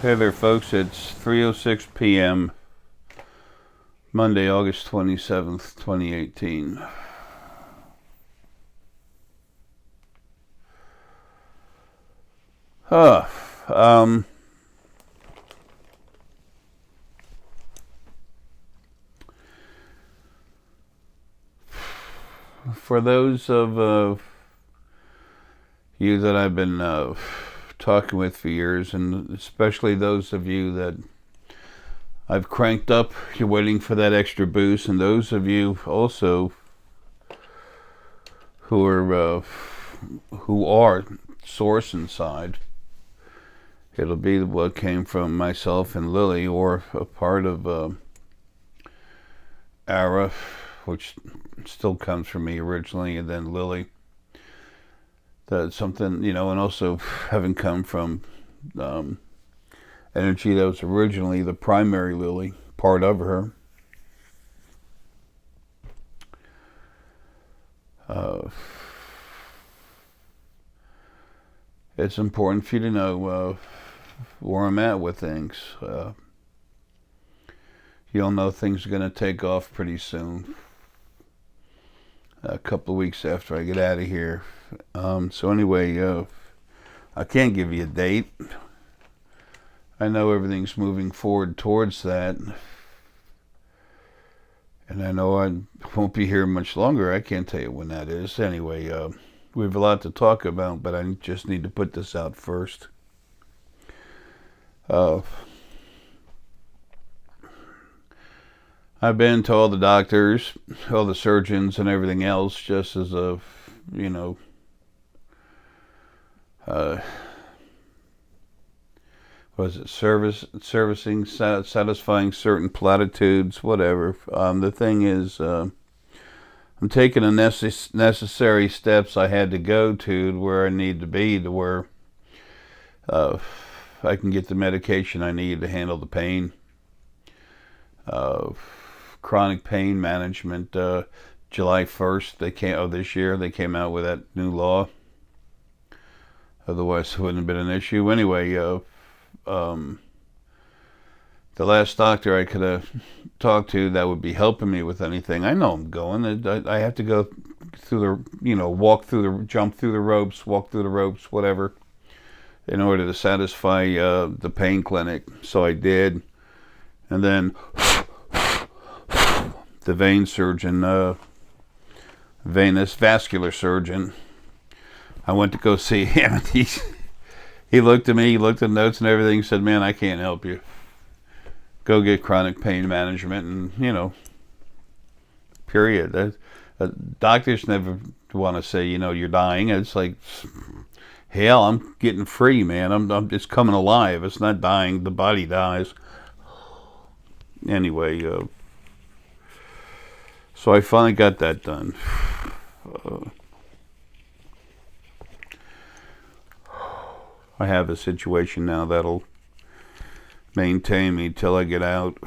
Hey there, folks. It's 3:06 p.m. Monday, August 27th, 2018. Huh. For those of you that I've been talking with for years, and especially those of you that I've cranked up, you're waiting for that extra boost, and those of you also who are source inside, it'll be what came from myself and Lily, or a part of Arae, which still comes from me originally, and then Lily. That's something, and also having come from energy that was originally the primary Lily, part of her. It's important for you to know where I'm at with things. You'll know things are going to take off pretty soon. A couple of weeks after I get out of here. So anyway, I can't give you a date. I know everything's moving forward towards that. And I know I won't be here much longer. I can't tell you when that is. Anyway, we have a lot to talk about, but I just need to put this out first. I've been to all the doctors, all the surgeons, and everything else, just as a, servicing, satisfying certain platitudes, whatever. The thing is, I'm taking the necessary steps I had to go to where I need to be, to where I can get the medication I need to handle the pain. Chronic pain management. July 1st, of this year, they came out with that new law. Otherwise, it wouldn't have been an issue. Anyway, the last doctor I could have talked to that would be helping me with anything. I know I'm going. I have to go through the, jump through the ropes, walk through the ropes, whatever, in order to satisfy the pain clinic. So I did. And then the vein surgeon, venous vascular surgeon, I went to go see him. He looked at me, he looked at the notes and everything, said, "Man, I can't help you. Go get chronic pain management," and, period. Doctors never want to say, you're dying. It's like, hell, I'm getting free, man. It's coming alive. It's not dying. The body dies. Anyway, so I finally got that done. I have a situation now that'll maintain me till I get out.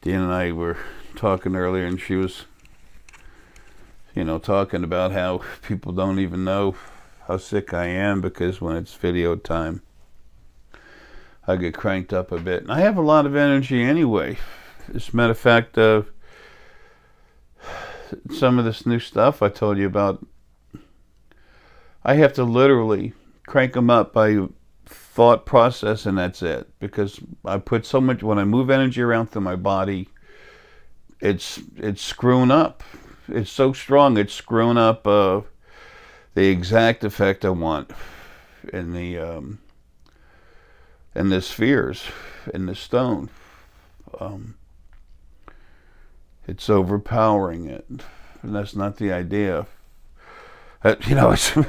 Dean and I were talking earlier, and she was, talking about how people don't even know how sick I am, because when it's video time, I get cranked up a bit. And I have a lot of energy anyway. As a matter of fact, some of this new stuff I told you about, I have to literally crank them up by thought process, and that's it. Because I put so much, when I move energy around through my body, it's screwing up. It's so strong, it's screwing up the exact effect I want in the spheres, in the stone. It's overpowering it, and that's not the idea. It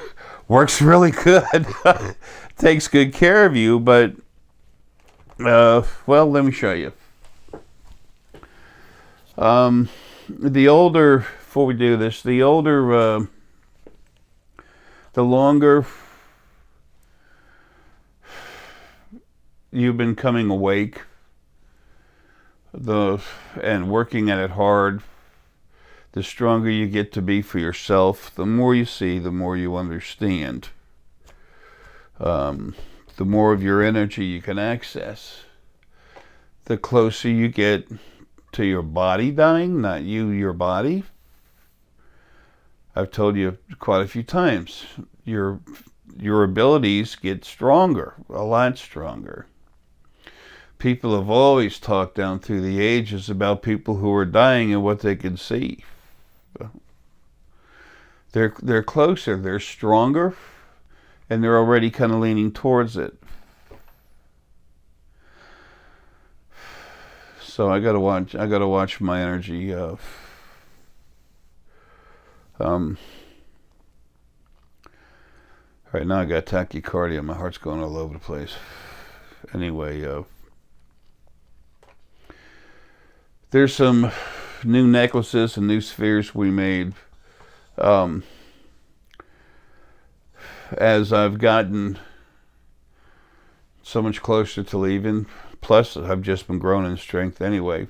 works really good. Takes good care of you, but well, let me show you. Before we do this, the longer you've been coming awake, and working at it hard, the stronger you get to be for yourself. The more you see, the more you understand. the more of your energy you can access. The closer you get to your body dying, not you, your body. I've told you quite a few times, your abilities get stronger, a lot stronger. People have always talked down through the ages about people who are dying and what they can see. They're closer, they're stronger, and they're already kind of leaning towards it. So I gotta watch my energy. Right now I got tachycardia. My heart's going all over the place. Anyway, there's some new necklaces and new spheres we made. As I've gotten so much closer to leaving, plus I've just been growing in strength anyway.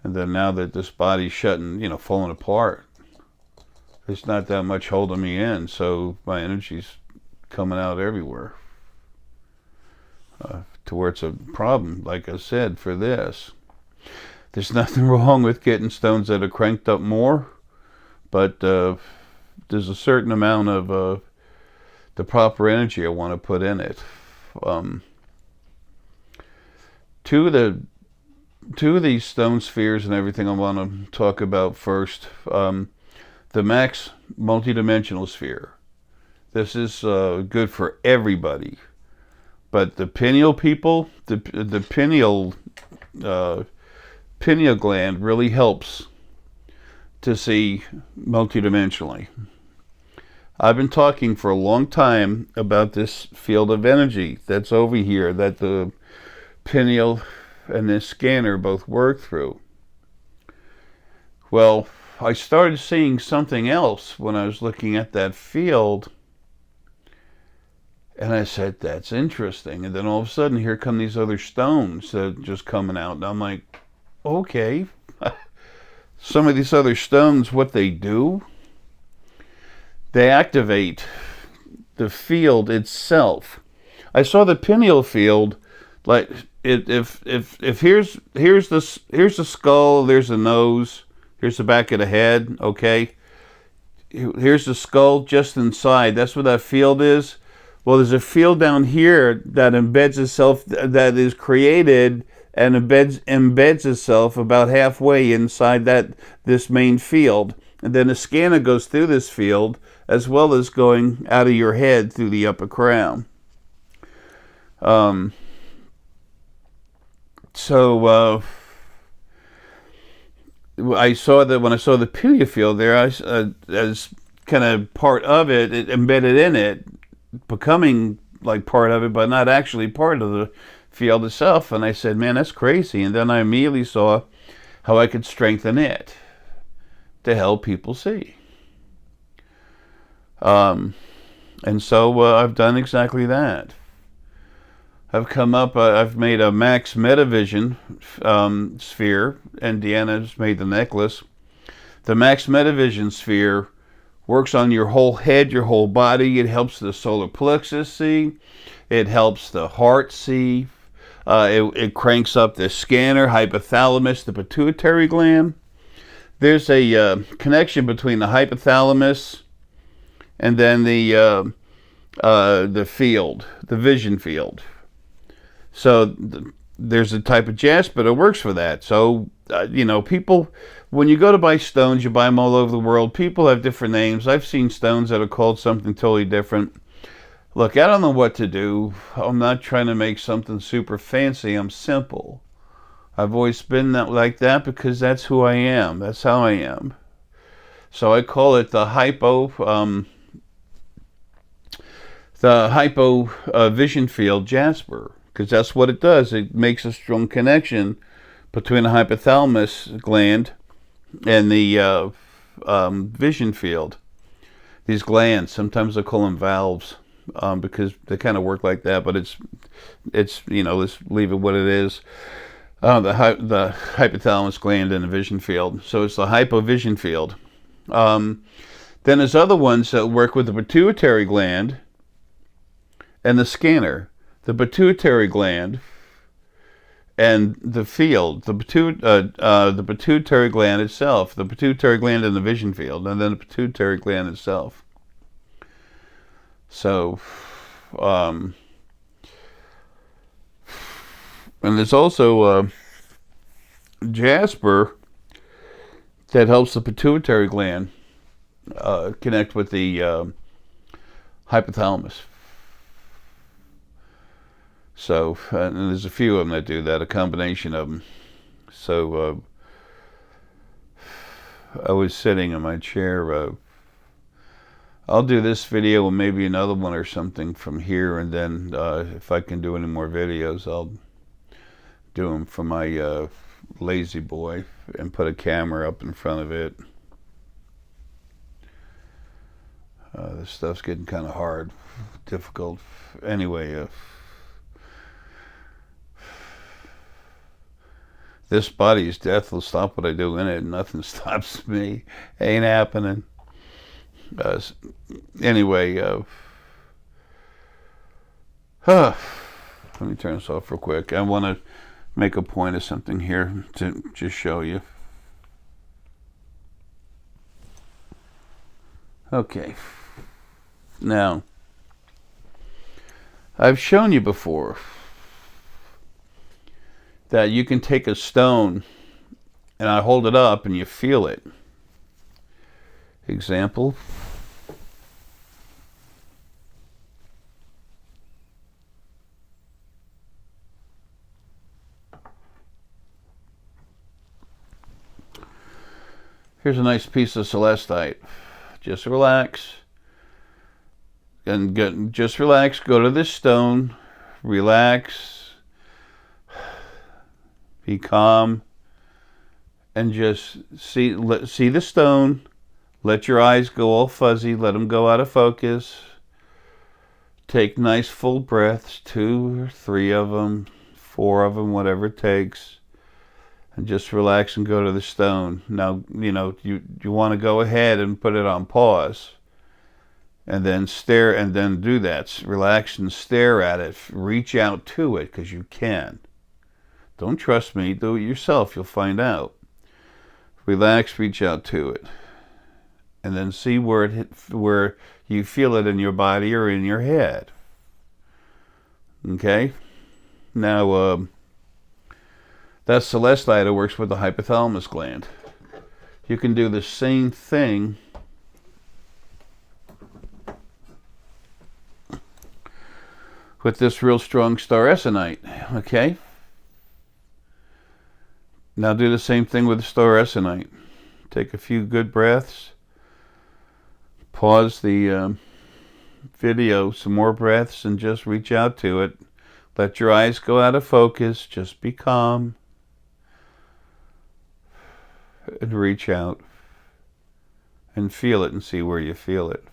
And then now that this body's shutting, falling apart, there's not that much holding me in, so my energy's coming out everywhere. To where it's a problem, like I said, for this. There's nothing wrong with getting stones that are cranked up more, but there's a certain amount of the proper energy I want to put in it. Two of these stone spheres and everything I want to talk about first. The max multidimensional sphere. This is good for everybody, but the pineal people, the pineal gland really helps to see multidimensionally. I've been talking for a long time about this field of energy that's over here that the pineal and this scanner both work through. Well, I started seeing something else when I was looking at that field, and I said, that's interesting. And then all of a sudden, here come these other stones that are just coming out, and I'm like, okay. Some of these other stones, what they do, they activate the field itself. I saw the pineal field, like if here's the skull, there's the nose, here's the back of the head, okay? Here's the skull just inside. That's what that field is. Well, there's a field down here that embeds itself, that is created and embeds itself about halfway inside this main field. And then the scanner goes through this field as well as going out of your head through the upper crown. So I saw that when I saw the pineal field there, as kind of part of it, it embedded in it, becoming like part of it, but not actually part of the field itself. And I said, man, that's crazy. And then I immediately saw how I could strengthen it to help people see. And so I've done exactly that. I've made a max metavision sphere, and Deanna's made the necklace. The max metavision sphere works on your whole head, your whole body. It helps the solar plexus see. It helps the heart see. It cranks up the scanner, hypothalamus, the pituitary gland. There's a connection between the hypothalamus and then the field, the vision field. So there's a type of jasper that works for that. So, people, when you go to buy stones, you buy them all over the world. People have different names. I've seen stones that are called something totally different. Look, I don't know what to do. I'm not trying to make something super fancy. I'm simple. I've always been like that because that's who I am. That's how I am. So I call it the hypo vision field jasper, because that's what it does. It makes a strong connection between the hypothalamus gland and the vision field. These glands, sometimes I call them valves, because they kind of work like that, but it's let's leave it what it is. The hypothalamus gland and the vision field. So it's the hypovision field. Then there's other ones that work with the pituitary gland and the scanner, the pituitary gland, and the field, the pituitary gland itself, the pituitary gland in the vision field, and then the pituitary gland itself. So, and there's also jasper that helps the pituitary gland connect with the hypothalamus. So, and there's a few of them that do that, a combination of them. So, I was sitting in my chair. I'll do this video and maybe another one or something from here, and then if I can do any more videos, I'll do them from my lazy boy and put a camera up in front of it. This stuff's getting kind of hard, difficult. Anyway, this body's death will stop what I do in it. Nothing stops me. Ain't happening. Anyway, let me turn this off real quick. I want to make a point of something here to just show you. Okay. Now, I've shown you before that you can take a stone and I hold it up and you feel it. Example. Here's a nice piece of celestite. Just relax. And just relax. Go to this stone. Relax. Be calm. And just see the stone. Let your eyes go all fuzzy. Let them go out of focus. Take nice full breaths. 2 or 3 of them. 4 of them. Whatever it takes. And just relax and go to the stone. Now, you want to go ahead and put it on pause. And then stare, and then do that. Relax and stare at it. Reach out to it, because you can. Don't trust me. Do it yourself. You'll find out. Relax, reach out to it. And then see where you feel it in your body or in your head. Okay? Now, that celestite works with the hypothalamus gland. You can do the same thing with this real strong star essonite. Okay? Now do the same thing with the star essonite. Take a few good breaths. Pause the video, some more breaths, and just reach out to it. Let your eyes go out of focus. Just be calm. And reach out. And feel it and see where you feel it.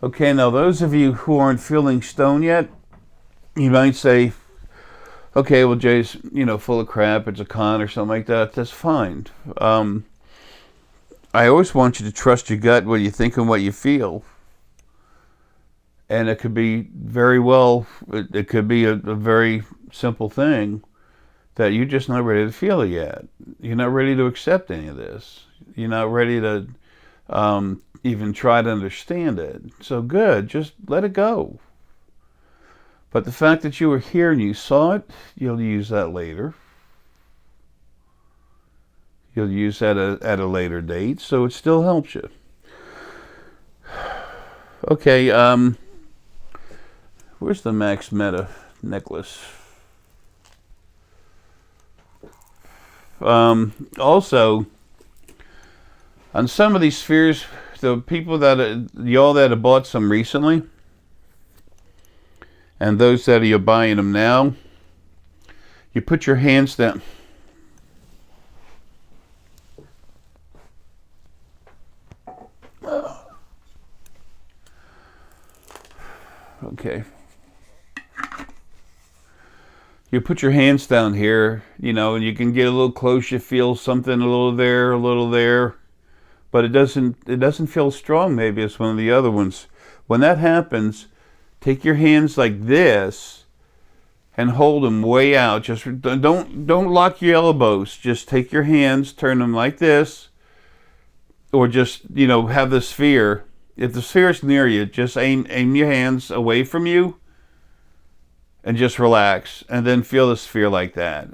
Okay, now those of you who aren't feeling stone yet, you might say, okay, well, Jay's, full of crap. It's a con or something like that. That's fine. I always want you to trust your gut, what you think and what you feel. And it could be very well, it could be a very simple thing that you're just not ready to feel it yet. You're not ready to accept any of this. You're not ready to even try to understand it. So good, just let it go. But the fact that you were here and you saw it, you'll use that later. You'll use that at a later date, so it still helps you. Okay, where's the Max Meta necklace? Also, on some of these spheres, the people y'all that have bought some recently, and those that are buying them now, you put your hands down. Okay. You put your hands down here, and you can get a little close. You feel something a little there, but it doesn't feel strong. Maybe it's one of the other ones. When that happens, take your hands like this and hold them way out. Just don't lock your elbows. Just take your hands, turn them like this, or just, you know, have the sphere. If the sphere is near you, just aim your hands away from you and just relax, and then feel the sphere like that.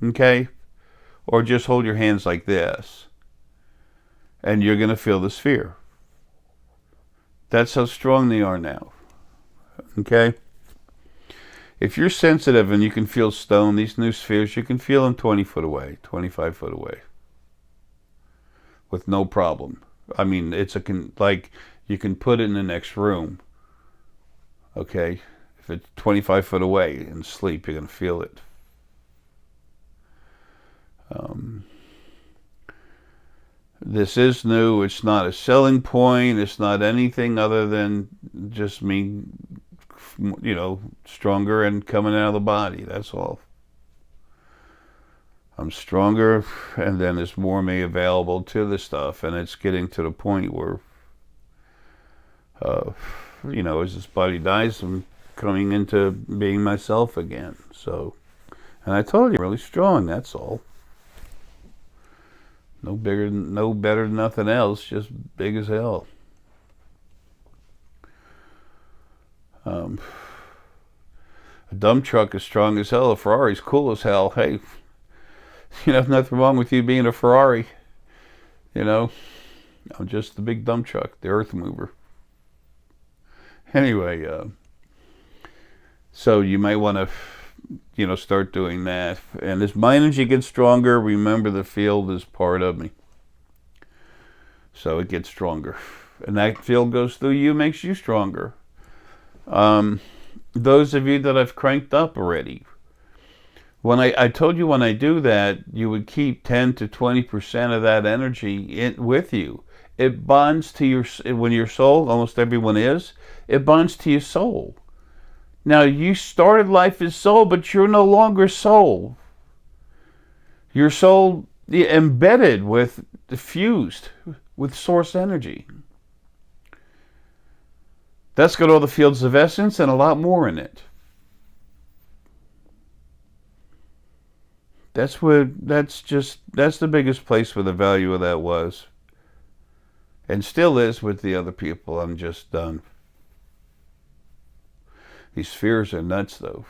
Okay? Or just hold your hands like this, and you're going to feel the sphere. That's how strong they are now. Okay? If you're sensitive and you can feel stone, these new spheres, you can feel them 20 foot away, 25 foot away, with no problem. I mean, it's like you can put it in the next room. Okay? If it's 25 foot away and sleep, you're going to feel it. This is new. It's not a selling point. It's not anything other than just me, you know, stronger and coming out of the body. That's all. I'm stronger, and then there's more of me available to the stuff, and it's getting to the point where, you know, as this body dies, I'm coming into being myself again. So, and I told you, I'm really strong. That's all. No bigger, no better than nothing else. Just big as hell. A dump truck is strong as hell. A Ferrari's cool as hell. Hey, you know, nothing wrong with you being a Ferrari. You know, I'm just the big dump truck, the earth mover. Anyway, so you might want to, you know, start doing that. And as my energy gets stronger, remember the field is part of me. So it gets stronger. And that field goes through you, makes you stronger. Those of you that I've cranked up already, when I told you when I do that, you would keep 10 to 20% of that energy with you. It bonds to your, when your soul, almost everyone is, it bonds to your soul. Now, you started life as soul, but you're no longer soul. Your soul embedded with, fused with source energy. That's got all the fields of essence and a lot more in it. That's the biggest place where the value of that was. And still is with the other people. I'm just done. These spheres are nuts, though.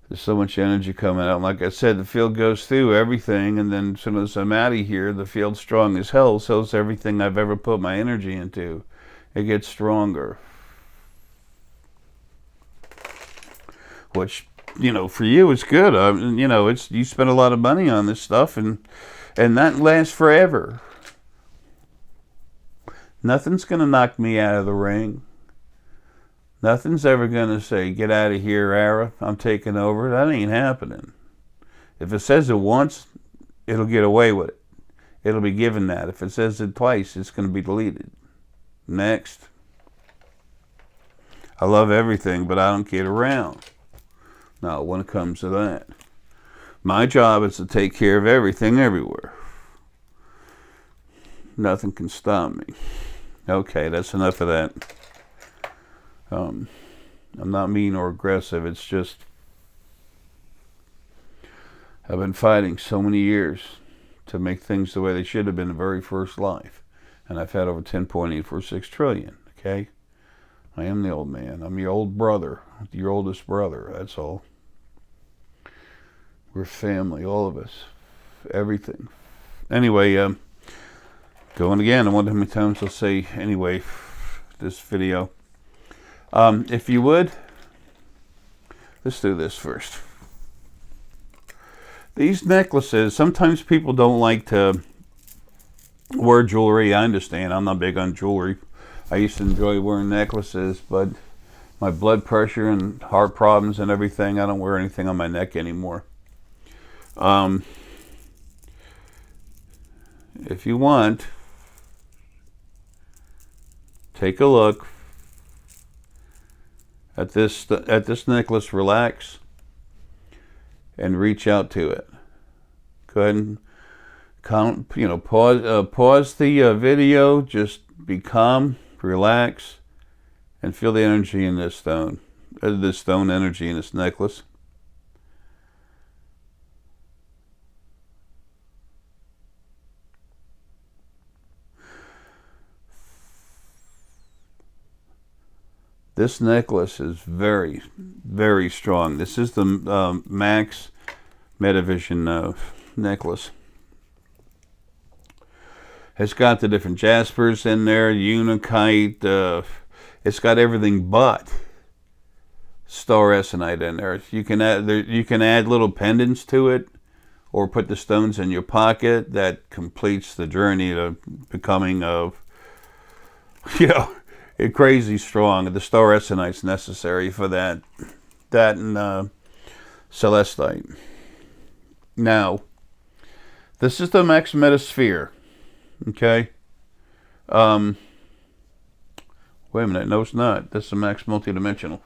There's so much energy coming out. Like I said, the field goes through everything, and then as soon as I'm out of here, the field's strong as hell, so is everything I've ever put my energy into. It gets stronger. Which, you know, for you, it's good. You know, you spend a lot of money on this stuff, and that lasts forever. Nothing's going to knock me out of the ring. Nothing's ever going to say, get out of here, Arae, I'm taking over. That ain't happening. If it says it once, it'll get away with it. It'll be given that. If it says it twice, it's going to be deleted. Next. I love everything, but I don't get around. Now, when it comes to that, my job is to take care of everything everywhere. Nothing can stop me. Okay, that's enough of that. I'm not mean or aggressive. It's just I've been fighting so many years to make things the way they should have been the very first life. And I've had over 10.846 trillion, okay? I am the old man. I'm your old brother, your oldest brother, that's all. We're family, all of us. Everything. Anyway, going again. I wonder how many times I'll say, anyway, this video. If you would, let's do this first. These necklaces, sometimes people don't like to wear jewelry. I understand. I'm not big on jewelry. I used to enjoy wearing necklaces, but my blood pressure and heart problems and everything, I don't wear anything on my neck anymore. If you want, take a look at this necklace. Relax and reach out to it. Go ahead and pause the video. Just be calm, relax, and feel the energy in this stone energy in this necklace. This necklace is very, very strong. This is the Max Metavision necklace. It's got the different jaspers in there, Unakite. It's got everything but star Essenite in there. You can add little pendants to it, or put the stones in your pocket. That completes the journey to becoming crazy strong. The star Essenite's necessary for that. That and celestite. Now, this is the Max Metasphere. Okay. Wait a minute. No, it's not. This is the Max Multidimensional.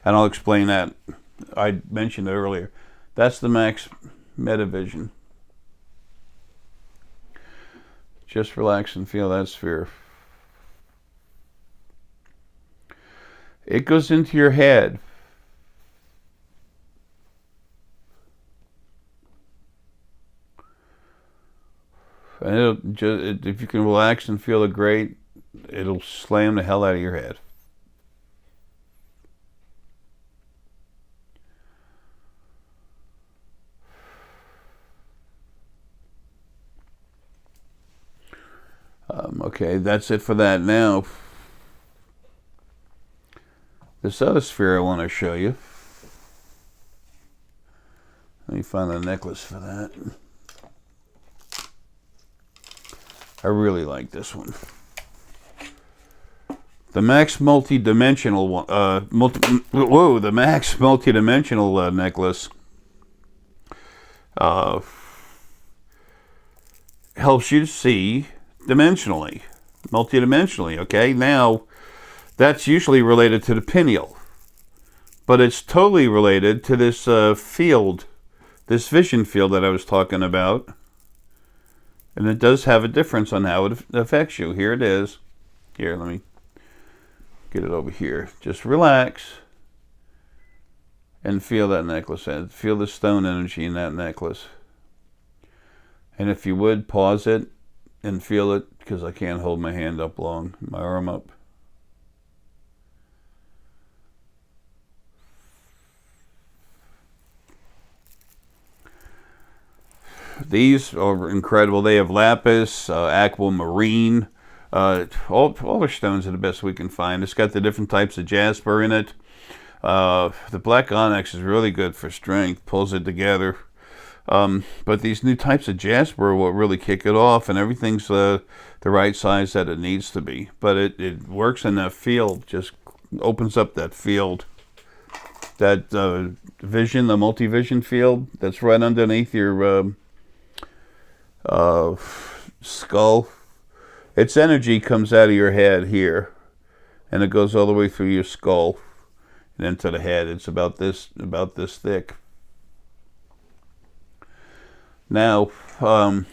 And I'll explain that. I mentioned it earlier. That's the Max Metavision. Just relax and feel that sphere. It goes into your head. And if you can relax and feel it great, it'll slam the hell out of your head. Okay, that's it for that. Now, this other sphere I want to show you. Let me find the necklace for that. I really like this one. The Max Multidimensional the Max Multidimensional necklace helps you to see dimensionally, multidimensionally. Okay, now that's usually related to the pineal, but it's totally related to this field, this vision field that I was talking about. And it does have a difference on how it affects you. Here it is. Here, let me get it over here. Just relax and feel that necklace. Feel the stone energy in that necklace. And if you would, pause it and feel it, because I can't hold my hand up long, my arm up. These are incredible. They have lapis, aquamarine, all the stones are the best we can find. It's got the different types of jasper in it. The black onyx is really good for strength, pulls it together. But these new types of jasper will really kick it off, and everything's the right size that it needs to be. But it works in that field, just opens up that field. That vision, the multi-vision field, that's right underneath your skull. Its energy comes out of your head here, and it goes all the way through your skull and into the head. It's about this thick. Now, the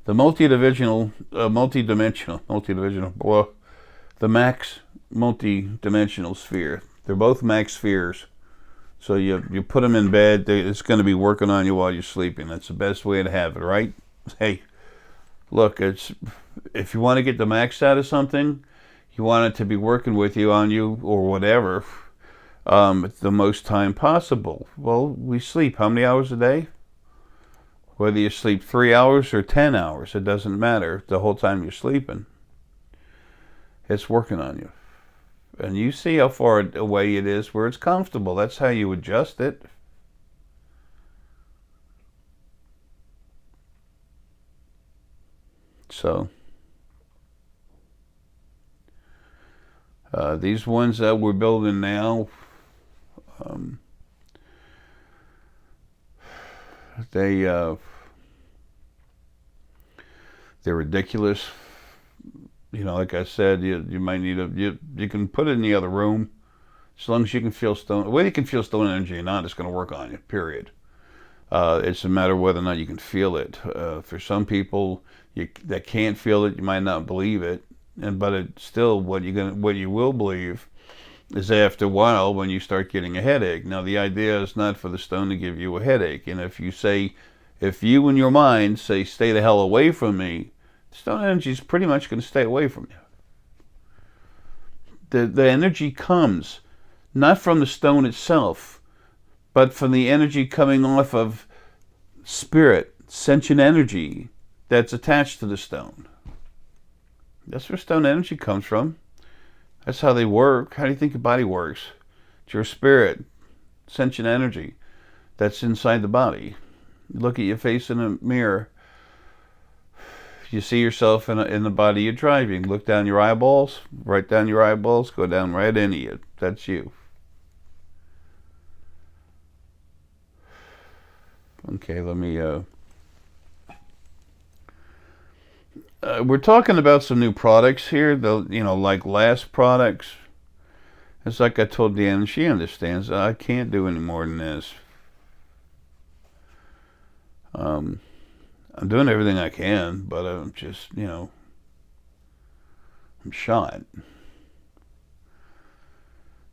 multidimensional, the Max Multidimensional Sphere. They're both Max spheres. So you put them in bed, it's going to be working on you while you're sleeping. That's the best way to have it, right? Hey, look, if you want to get the max out of something, you want it to be working with you, on you, or whatever, the most time possible. Well, we sleep how many hours a day? Whether you sleep 3 hours or 10 hours, it doesn't matter. The whole time you're sleeping, it's working on you. And you see how far away it is where it's comfortable. That's how you adjust it. So, these ones that we're building now, they're ridiculous. You know, like I said, you might need you can put it in the other room, as long as you can feel stone. Whether you can feel stone energy or not, it's going to work on you. Period. It's a matter of whether or not you can feel it. For some people that can't feel it, you might not believe it, but it's still what you will believe is after a while when you start getting a headache. Now the idea is not for the stone to give you a headache, and if you in your mind say stay the hell away from me, stone energy is pretty much going to stay away from you. The energy comes not from the stone itself, but from the energy coming off of spirit, sentient energy that's attached to the stone. That's where stone energy comes from. That's how they work. How do you think your body works? It's your spirit, sentient energy that's inside the body. You look at your face in a mirror. You see yourself in the body you're driving. Look down your eyeballs, right down your eyeballs, go down right into you. That's you. Okay, let me... we're talking about some new products here, like last products. It's like I told Deanna, she understands. I can't do any more than this. I'm doing everything I can, but I'm just, I'm shot.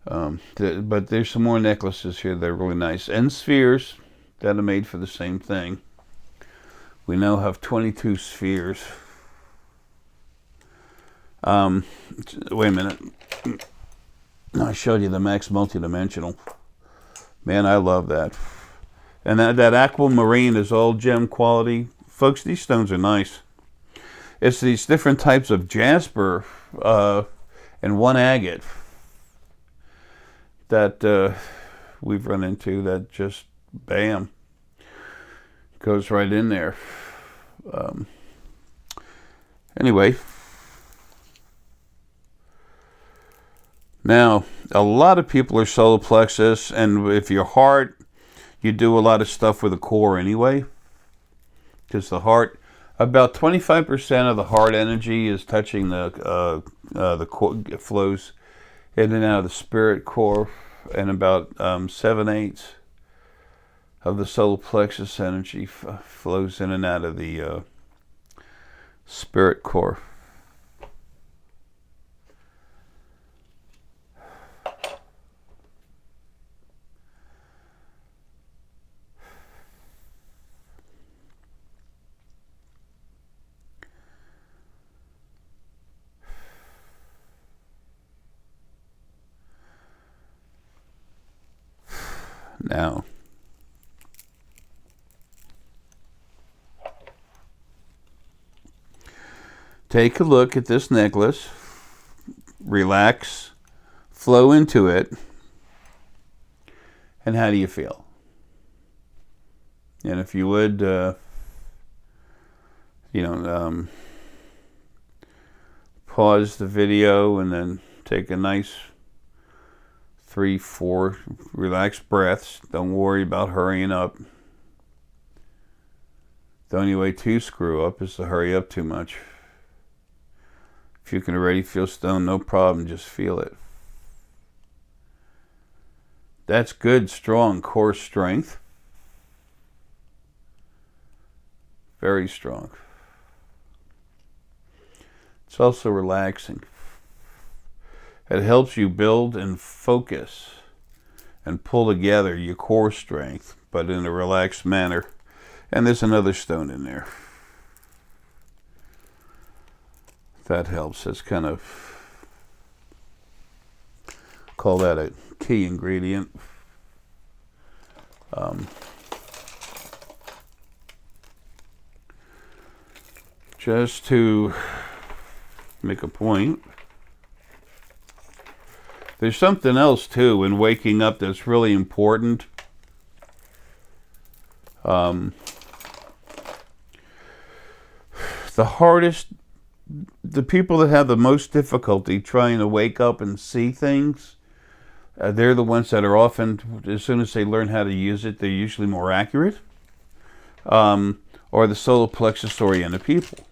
But there's some more necklaces here that are really nice. And spheres that are made for the same thing. We now have 22 spheres. Wait a minute. I showed you the Max MultiDimensional. Man, I love that. And that Aquamarine is all gem quality. Folks, these stones are nice. It's these different types of jasper and one agate that we've run into that just, bam, goes right in there. Anyway. Now, a lot of people are solar plexus, and if your heart, you do a lot of stuff with the core anyway. Because the heart, about 25% of the heart energy is touching the core, it flows in and out of the spirit core, and about 7/8 of the solar plexus energy flows in and out of the spirit core. Now, take a look at this necklace, relax, flow into it, and how do you feel? And if you would, pause the video and then take a nice 3-4 relaxed breaths. Don't worry about hurrying up. The only way to screw up is to hurry up too much. If you can already feel stone, no problem, just feel it. That's good, strong core strength. Very strong. It's also relaxing. It helps you build and focus and pull together your core strength, but in a relaxed manner. And there's another stone in there. That helps. That's kind of, call that a key ingredient. Just to make a point. There's something else too in waking up that's really important. The people that have the most difficulty trying to wake up and see things, they're the ones that are often, as soon as they learn how to use it, they're usually more accurate. Or the solar plexus oriented people.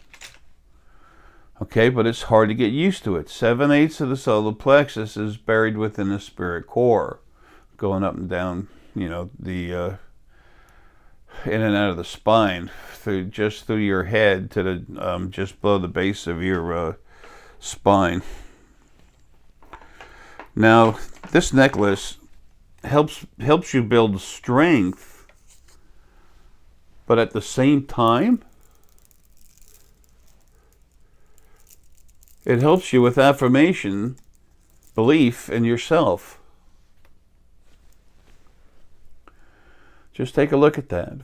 Okay, but it's hard to get used to it. 7/8 of the solar plexus is buried within the spirit core, going up and down, the in and out of the spine, just through your head to the just below the base of your spine. Now, this necklace helps you build strength, but at the same time, it helps you with affirmation, belief in yourself. Just take a look at that.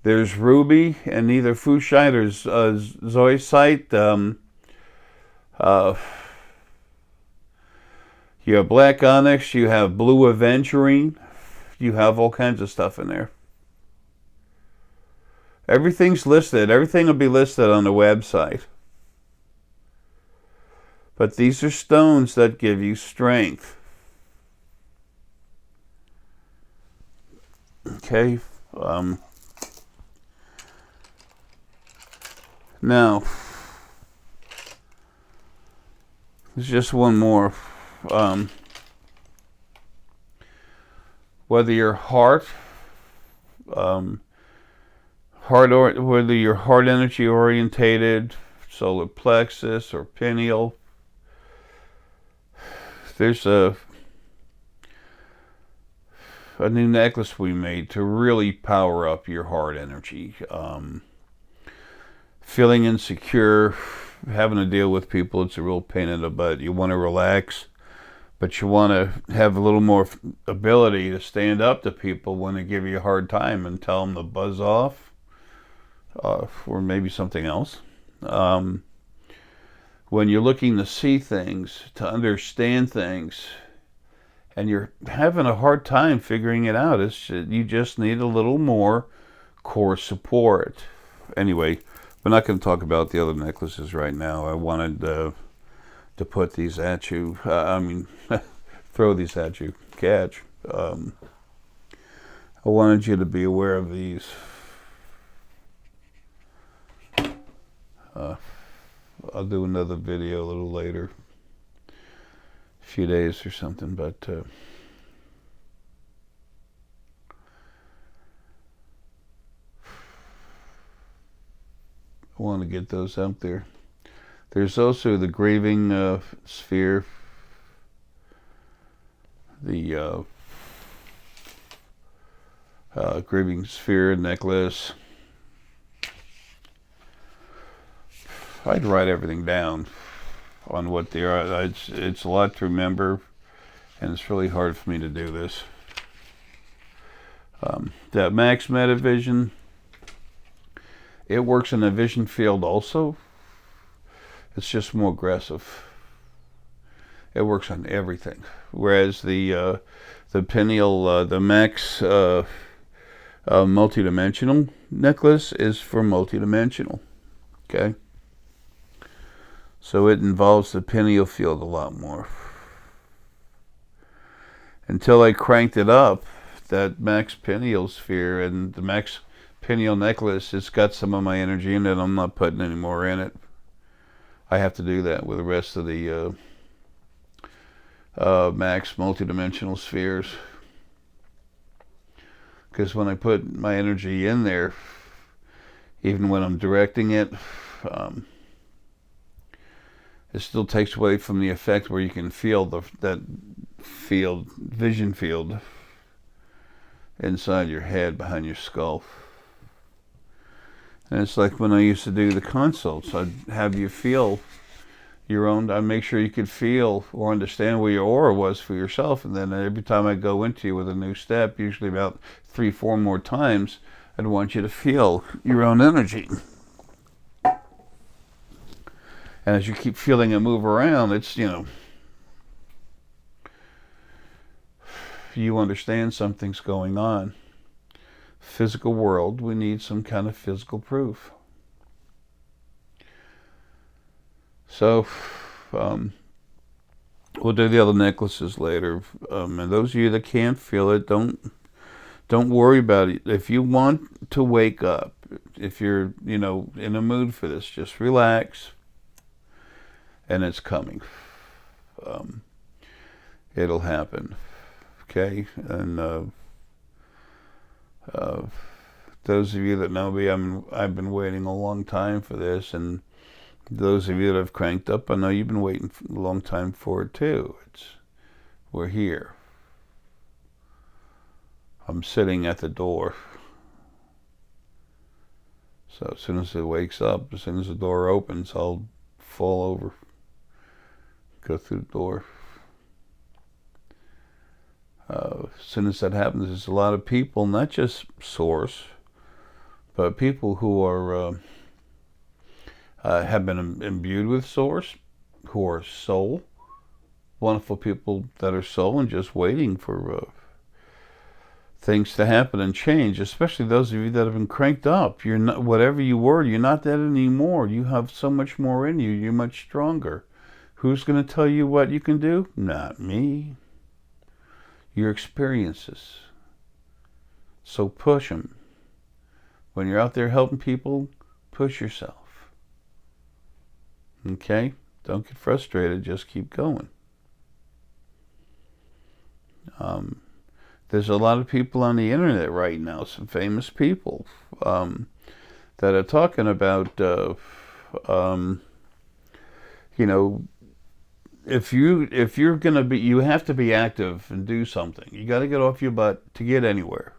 There's ruby and either fuchsite or zoisite. You have black onyx, you have blue aventurine, you have all kinds of stuff in there. Everything's listed. Everything will be listed on the website. But these are stones that give you strength. Okay. Now, there's just one more. Whether your heart, whether you're heart energy orientated, solar plexus or pineal, there's a new necklace we made to really power up your heart energy. Feeling insecure, having to deal with people, it's a real pain in the butt. You want to relax, but you want to have a little more ability to stand up to people when they give you a hard time and tell them to buzz off, or maybe something else. When you're looking to see things, to understand things, and you're having a hard time figuring it out, you just need a little more core support. Anyway, we're not going to talk about the other necklaces right now. I wanted to put these at you. Throw these at you. Catch. I wanted you to be aware of these. I'll do another video a little later, a few days or something, but I want to get those out there. There's also the graving sphere, the graving sphere necklace. I'd write everything down on what they are. It's a lot to remember, and it's really hard for me to do this. That Max Metavision, it works in the vision field also. It's just more aggressive. It works on everything. Whereas the Pineal, the Max multidimensional necklace is for multidimensional. Okay? So it involves the pineal field a lot more. Until I cranked it up, that Max Pineal sphere and the Max Pineal necklace, it's got some of my energy in it. I'm not putting any more in it. I have to do that with the rest of the Max multidimensional spheres. Because when I put my energy in there, even when I'm directing it, it still takes away from the effect where you can feel that field, vision field, inside your head, behind your skull. And it's like when I used to do the consults, I'd have you feel your own, I'd make sure you could feel or understand where your aura was for yourself, and then every time I go into you with a new step, usually about 3-4 more times, I'd want you to feel your own energy. And as you keep feeling it move around, it's, you understand something's going on. Physical world, we need some kind of physical proof. So, we'll do the other necklaces later. And those of you that can't feel it, don't worry about it. If you want to wake up, if you're, in a mood for this, just relax. And it's coming. It'll happen. Okay? And Uh, those of you that know me, I've been waiting a long time for this, and those of you that have cranked up, I know you've been waiting a long time for it too. We're here. I'm sitting at the door. So as soon as it wakes up, as soon as the door opens, I'll fall over, go through the door. As soon as that happens, there's a lot of people, not just Source, but people who are have been imbued with Source, who are soul, wonderful people that are soul and just waiting for things to happen and change. Especially those of you that have been cranked up. You're not whatever you were. You're not that anymore. You have so much more in you. You're much stronger. Who's going to tell you what you can do? Not me. Your experiences. So push them. When you're out there helping people, push yourself. Okay? Don't get frustrated. Just keep going. There's a lot of people on the internet right now, some famous people, that are talking about, you know, if you're gonna be, you have to be active and do something. You got to get off your butt to get anywhere,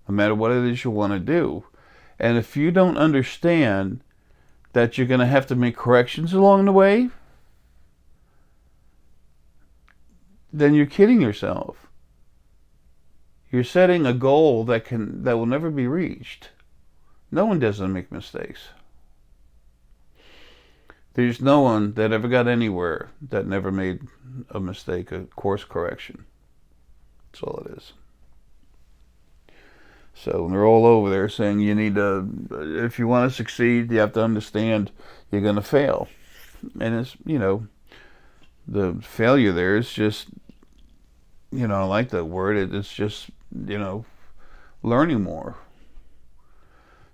no matter what it is you want to do. And if you don't understand that you're gonna have to make corrections along the way, then you're kidding yourself. You're setting a goal that will never be reached. No one doesn't make mistakes. There's no one that ever got anywhere that never made a mistake, a course correction. That's all it is. So they're all over there saying you need to, if you want to succeed, you have to understand you're going to fail. And it's, you know, the failure there is just, you know, I like that word. It's just, you know, learning more.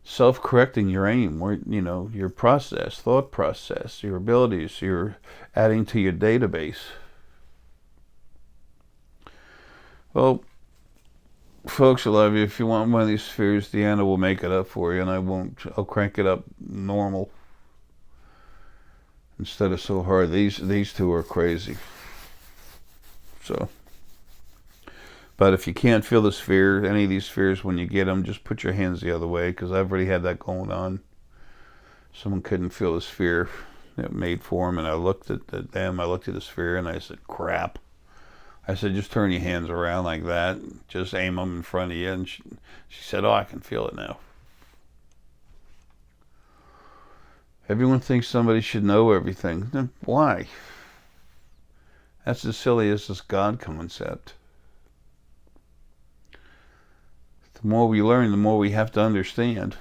Self-correcting your aim, you know, your process, thought process, your abilities, you're adding to your database. Well, folks, I love you. If you want one of these spheres, Deanna will make it up for you, and I'll crank it up normal instead of so hard. These two are crazy. So, but if you can't feel the sphere, any of these spheres, when you get them, just put your hands the other way, because I've already had that going on. Someone couldn't feel the sphere that made for them, and I looked at them, I looked at the sphere, and I said, crap. I said, just turn your hands around like that, just aim them in front of you, and she said, oh, I can feel it now. Everyone thinks somebody should know everything. Then why? That's as silly as this God concept. The more we learn, the more we have to understand.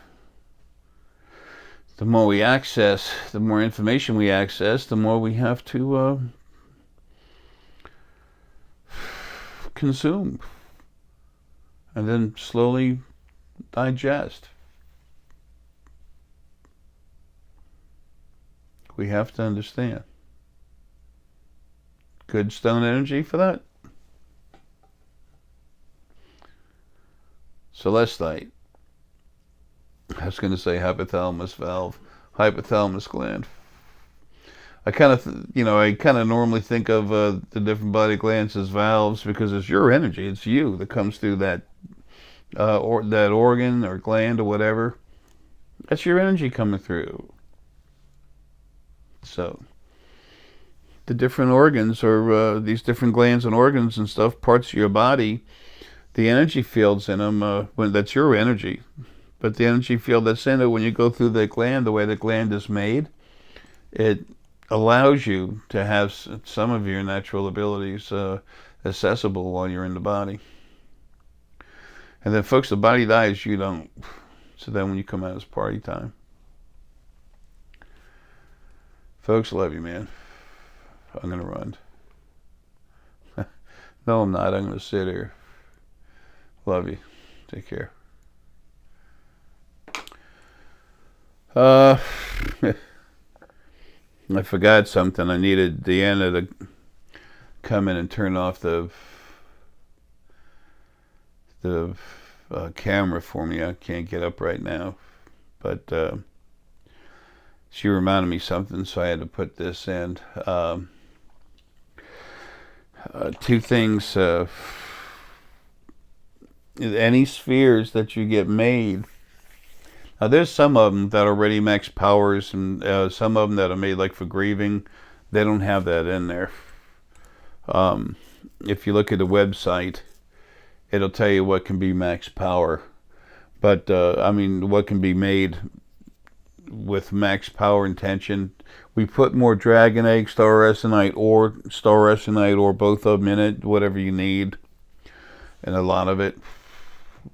The more we access, the more information we access, the more we have to consume. And then slowly digest. We have to understand. Good stone energy for that. Celestite. I was going to say hypothalamus valve, hypothalamus gland. I kind of normally think of the different body glands as valves because it's your energy. It's you that comes through that that organ or gland or whatever. That's your energy coming through. So the different organs or these different glands and organs and stuff, parts of your body, the energy fields in them, that's your energy. But the energy field that's in it, when you go through the gland, the way the gland is made, it allows you to have some of your natural abilities accessible while you're in the body. And then, folks, the body dies, you don't. So then when you come out, it's party time. Folks, I love you, man. I'm going to run. No, I'm not. I'm going to sit here. Love you. Take care. I forgot something. I needed Deanna to come in and turn off the camera for me. I can't get up right now, but she reminded me something, so I had to put this in. Two things. Any spheres that you get made. Now, there's some of them that are already max powers, and some of them that are made like for grieving. They don't have that in there. If you look at the website, it'll tell you what can be max power. But, I mean, what can be made with max power intention. We put more dragon egg, star Essenite, or both of them in it, whatever you need. And a lot of it,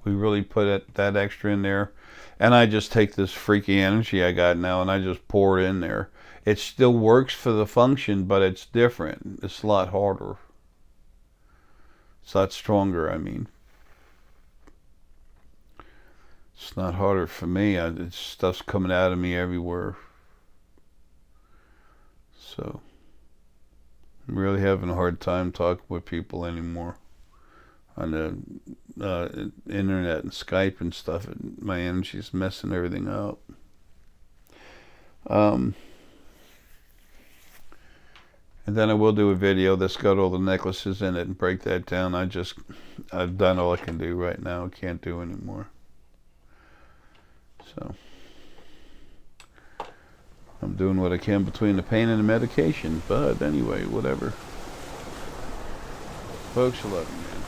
we really put that extra in there. And I just take this freaky energy I got now and I just pour it in there. It still works for the function, but it's different. It's a lot harder. It's a lot stronger, I mean. It's not harder for me. Stuff's coming out of me everywhere. So, I'm really having a hard time talking with people anymore. On the internet and Skype and stuff, and my energy's messing everything up. And then I will do a video that's got all the necklaces in it and break that down. I've done all I can do right now. I can't do anymore. So I'm doing what I can between the pain and the medication. But anyway, whatever. Folks, I love you, man.